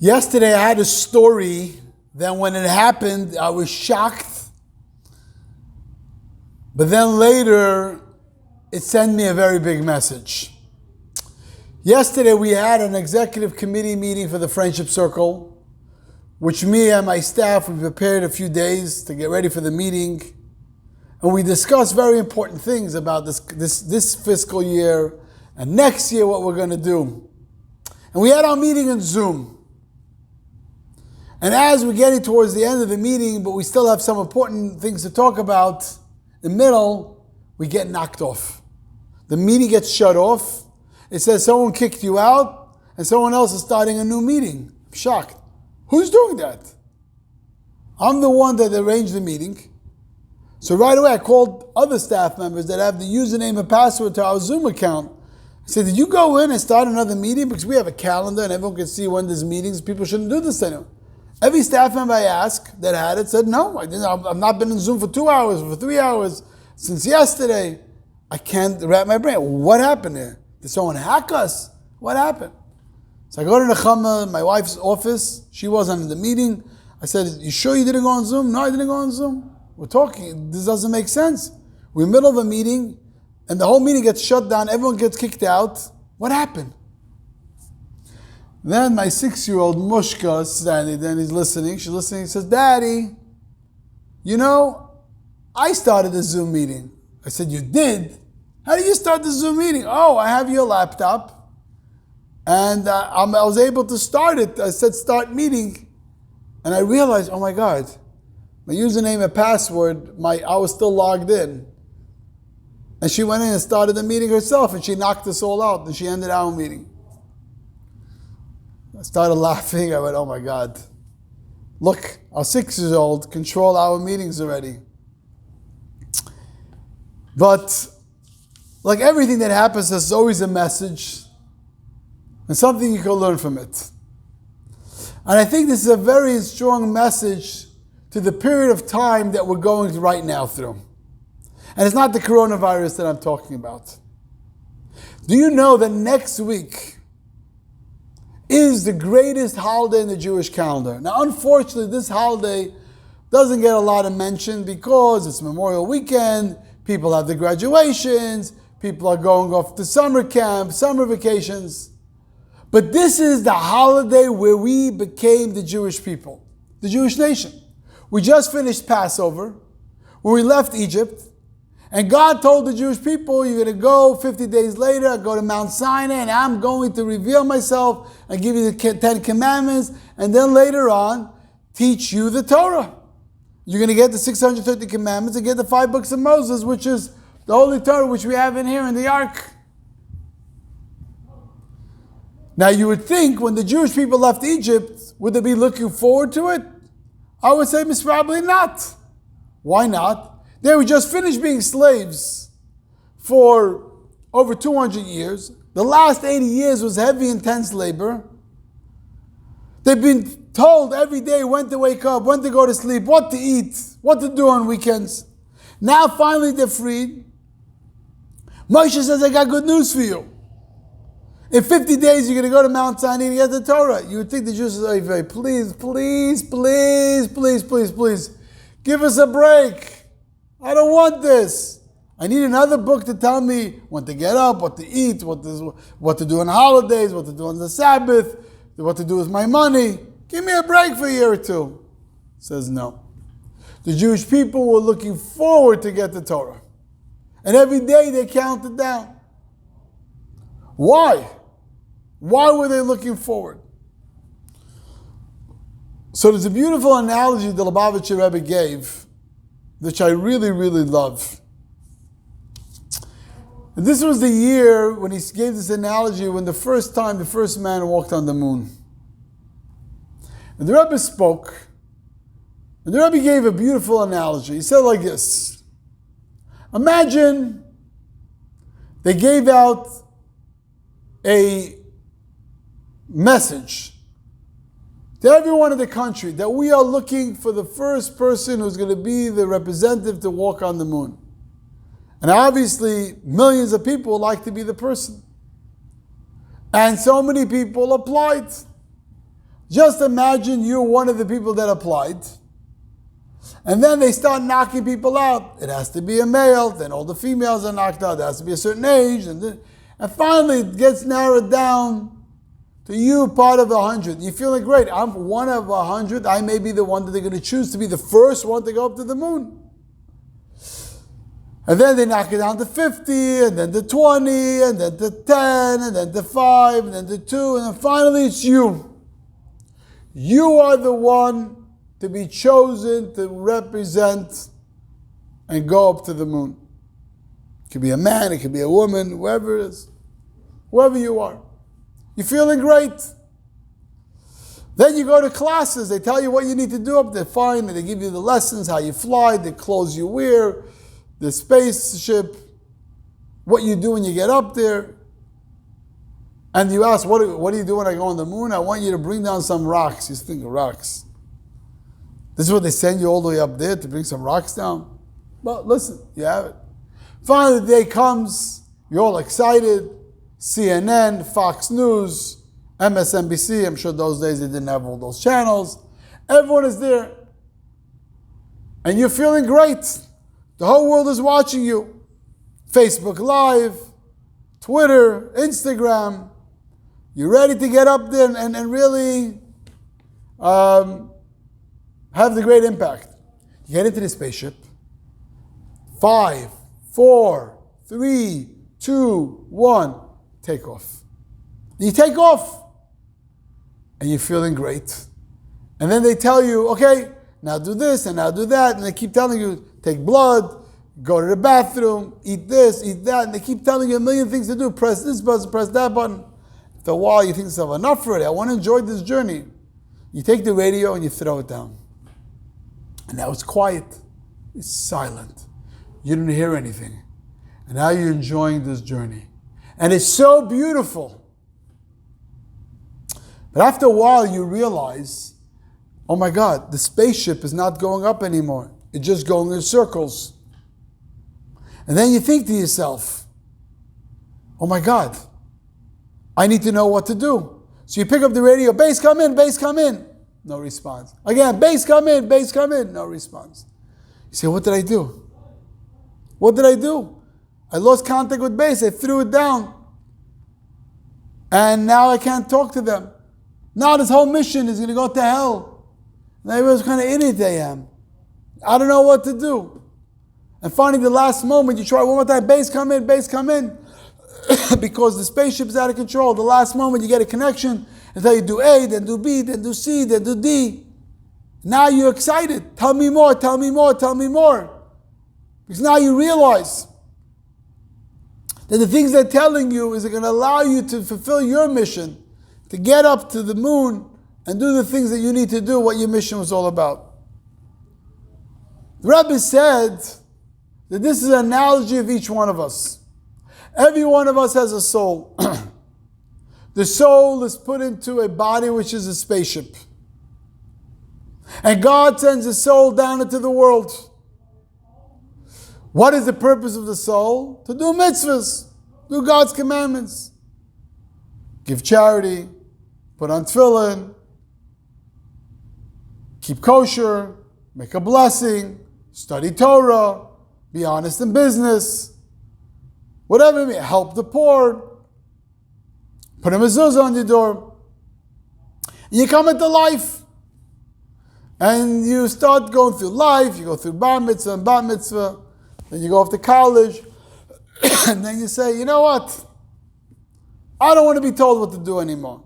Yesterday I had a story that when it happened, I was shocked. But then later, it sent me a very big message. Yesterday we had an executive committee meeting for the Friendship Circle, which me and my staff, we prepared a few days to get ready for the meeting. And we discussed very important things about this fiscal year and next year what we're going to do. And we had our meeting on Zoom. And as we're getting towards the end of the meeting, but we still have some important things to talk about, in the middle, we get knocked off. The meeting gets shut off. It says someone kicked you out and someone else is starting a new meeting. I'm shocked. Who's doing that? I'm the one that arranged the meeting. So right away I called other staff members that have the username and password to our Zoom account. I said, did you go in and start another meeting? Because we have a calendar and everyone can see when there's meetings. People shouldn't do this anymore. Every staff member I asked that had it said, no, I didn't. I've not been in Zoom for 2 hours, for 3 hours, since yesterday. I can't wrap my brain. What happened here? Did someone hack us? What happened? So I go to Nechama, my wife's office. She wasn't in the meeting. I said, you sure you didn't go on Zoom? No, I didn't go on Zoom. We're talking. This doesn't make sense. We're in the middle of a meeting, and the whole meeting gets shut down. Everyone gets kicked out. What happened? Then my 6-year-old Mushka is standing there and he's listening. She's listening. He says, Daddy, you know, I started the Zoom meeting. I said, you did? How did you start the Zoom meeting? Oh, I have your laptop. And I was able to start it. I said, start meeting. And I realized, oh my God, my username and password, I was still logged in. And she went in and started the meeting herself and she knocked us all out and she ended our meeting. I started laughing. I went, oh my God. Look, our 6-year-old control our meetings already. But like everything that happens, there's always a message and something you can learn from it. And I think this is a very strong message to the period of time that we're going right now through. And it's not the coronavirus that I'm talking about. Do you know that next week is the greatest holiday in the Jewish calendar? Now, unfortunately, this holiday doesn't get a lot of mention because it's Memorial Weekend, people have the graduations, people are going off to summer camp, summer vacations. But this is the holiday where we became the Jewish people, the Jewish nation. We just finished Passover, when we left Egypt, and God told the Jewish people, you're going to go 50 days later, go to Mount Sinai, and I'm going to reveal myself and give you the 10 commandments, and then later on, teach you the Torah. You're going to get the 630 commandments and get the 5 books of Moses, which is the Holy Torah, which we have in here in the Ark. Now you would think when the Jewish people left Egypt, would they be looking forward to it? I would say most probably not. Why not? They were just finished being slaves for over 200 years. The last 80 years was heavy, intense labor. They've been told every day when to wake up, when to go to sleep, what to eat, what to do on weekends. Now finally they're freed. Moshe says, I got good news for you. In 50 days you're going to go to Mount Sinai and get the Torah. You would think the Jews would say, please, please, please, please, please, please, give us a break. I don't want this. I need another book to tell me when to get up, what to eat, what to do on holidays, what to do on the Sabbath, what to do with my money. Give me a break for a year or two. Says no. The Jewish people were looking forward to get the Torah. And every day they counted down. Why? Why were they looking forward? So there's a beautiful analogy the Lubavitcher Rebbe gave, which I really, really love. And this was the year when he gave this analogy when the first man walked on the moon. And the Rebbe spoke, and the Rebbe gave a beautiful analogy. He said like this: imagine they gave out a message to everyone in the country that we are looking for the first person who's going to be the representative to walk on the moon. And obviously, millions of people would like to be the person. And so many people applied. Just imagine you're one of the people that applied. And then they start knocking people out. It has to be a male, then all the females are knocked out. There has to be a certain age. And finally it gets narrowed down to you, part of 100. You're feeling great. I'm one of 100. I may be the one that they're going to choose to be the first one to go up to the moon. And then they knock it down to 50, and then to 20, and then to 10, and then to 5, and then to 2, and then finally it's you. You are the one to be chosen to represent and go up to the moon. It could be a man, it could be a woman, whoever it is. Whoever you are. You're feeling great. Then you go to classes. They tell you what you need to do up there. Fine. They give you the lessons, how you fly, the clothes you wear, the spaceship, what you do when you get up there. And you ask, what do you do when I go on the moon? I want you to bring down some rocks. You think of rocks. This is what they send you all the way up there, to bring some rocks down. Well, listen, you have it. Finally the day comes, you're all excited. CNN, Fox News, MSNBC, I'm sure those days they didn't have all those channels. Everyone is there. And you're feeling great. The whole world is watching you. Facebook Live, Twitter, Instagram. You're ready to get up there and really have the great impact. You get into the spaceship. 5, 4, 3, 2, 1. Take off. You take off. And you're feeling great. And then they tell you, okay, now do this and now do that. And they keep telling you, take blood, go to the bathroom, eat this, eat that. And they keep telling you a million things to do. Press this button, press that button. After a while, you think to yourself, enough already. I want to enjoy this journey. You take the radio and you throw it down. And now it's quiet. It's silent. You don't hear anything. And now you're enjoying this journey. And it's so beautiful. But after a while, you realize, oh my God, the spaceship is not going up anymore. It's just going in circles. And then you think to yourself, oh my God, I need to know what to do. So you pick up the radio, bass come in, bass come in. No response. Again, bass come in, bass come in. No response. You say, what did I do? What did I do? I lost contact with bass. I threw it down. And now I can't talk to them. Now this whole mission is going to go to hell. And I realize what kind of idiot I am. I don't know what to do. And finally, the last moment, you try one more time, bass come in, bass come in. Because the spaceship is out of control. The last moment, you get a connection. And tell you do A, then do B, then do C, then do D. Now you're excited. Tell me more, tell me more, tell me more. Because now you realize that the things they're telling you is going to allow you to fulfill your mission, to get up to the moon and do the things that you need to do, what your mission was all about. The Rebbe said that this is an analogy of each one of us. Every one of us has a soul. The soul is put into a body which is a spaceship. And God sends the soul down into the world. What is the purpose of the soul? To do mitzvahs, do God's commandments. Give charity, put on tefillin, keep kosher, make a blessing, study Torah, be honest in business, whatever it may, help the poor, put a mezuzah on your door. You come into life, and you start going through life. You go through bar mitzvah and bat mitzvah, then you go off to college, and then you say, you know what? I don't want to be told what to do anymore.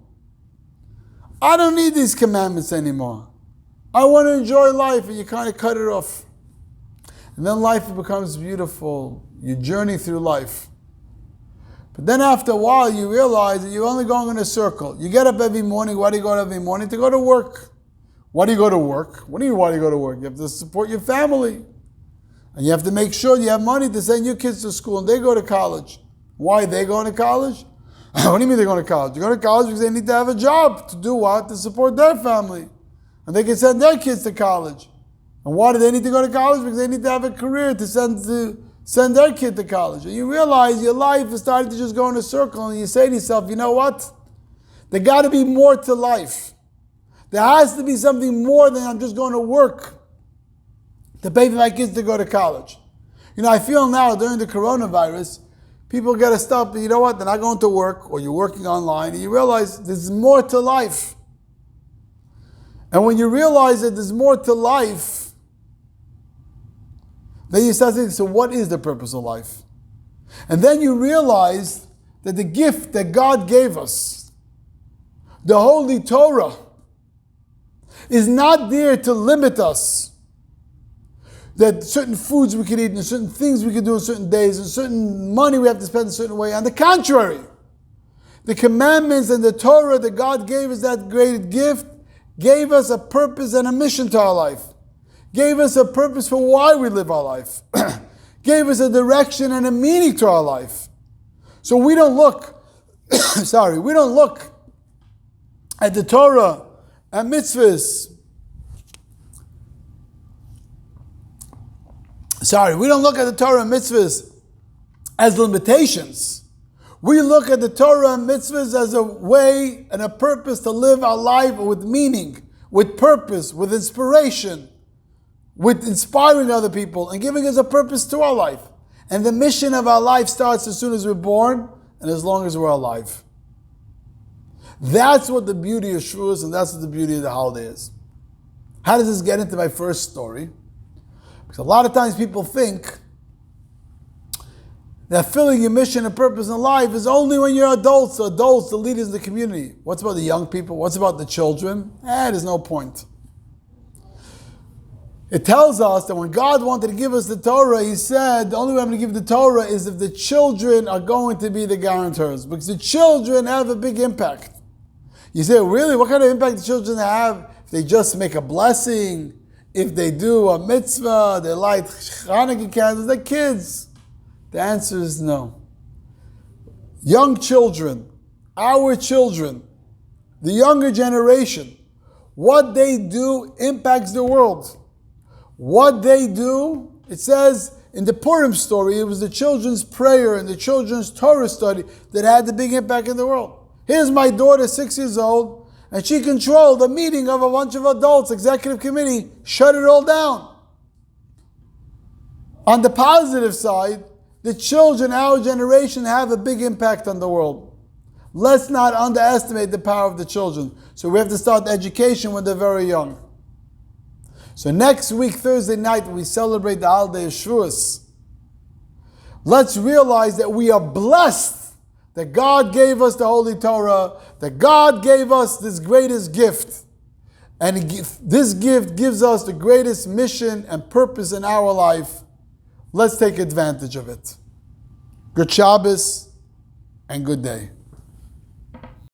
I don't need these commandments anymore. I want to enjoy life, and you kind of cut it off. And then life becomes beautiful. You journey through life. But then after a while, you realize that you're only going in a circle. You get up every morning. Why do you go every morning? To go to work. Why do you go to work? What do you mean, why do you go to work? You have to support your family. And you have to make sure you have money to send your kids to school and they go to college. Why are they going to college? What do you mean they're going to college? They go to college because they need to have a job. To do what? To support their family. And they can send their kids to college. And why do they need to go to college? Because they need to have a career to send their kid to college. And you realize your life is starting to just go in a circle, and you say to yourself, you know what? There got to be more to life. There has to be something more than I'm just going to work to pay for my kids to go to college. I feel now during the coronavirus, people got to stop. You know what? They're not going to work, or you're working online, and you realize there's more to life. And when you realize that there's more to life, then you start thinking, so what is the purpose of life? And then you realize that the gift that God gave us, the Holy Torah, is not there to limit us. That certain foods we can eat and certain things we can do on certain days and certain money we have to spend a certain way. On the contrary, the commandments and the Torah that God gave us, that great gift, gave us a purpose and a mission to our life. Gave us a purpose for why we live our life. Gave us a direction and a meaning to our life. So we don't look, we don't look at the Torah and mitzvahs. We don't look at the Torah and mitzvahs as limitations. We look at the Torah and mitzvahs as a way and a purpose to live our life with meaning, with purpose, with inspiration, with inspiring other people and giving us a purpose to our life. And the mission of our life starts as soon as we're born and as long as we're alive. That's what the beauty of Shavuos and that's what the beauty of the holiday is. How does this get into my first story? Because a lot of times people think that filling your mission and purpose in life is only when you're adults, the leaders in the community. What's about the young people? What's about the children? There's no point. It tells us that when God wanted to give us the Torah, He said, the only way I'm going to give the Torah is if the children are going to be the guarantors. Because the children have a big impact. You say, really? What kind of impact the children have? If they just make a blessing, if they do a mitzvah, they light Hanukkah candles, they're kids. The answer is no. Young children, our children, the younger generation, what they do impacts the world. What they do, it says in the Purim story, it was the children's prayer and the children's Torah study that had the big impact in the world. Here's my daughter, 6 years old, and she controlled a meeting of a bunch of adults, executive committee, shut it all down. On the positive side, the children, our generation, have a big impact on the world. Let's not underestimate the power of the children. So we have to start education when they're very young. So next week, Thursday night, we celebrate the holiday of Shavuos. Let's realize that we are blessed that God gave us the Holy Torah, that God gave us this greatest gift. And this gift gives us the greatest mission and purpose in our life. Let's take advantage of it. Good Shabbos and good day.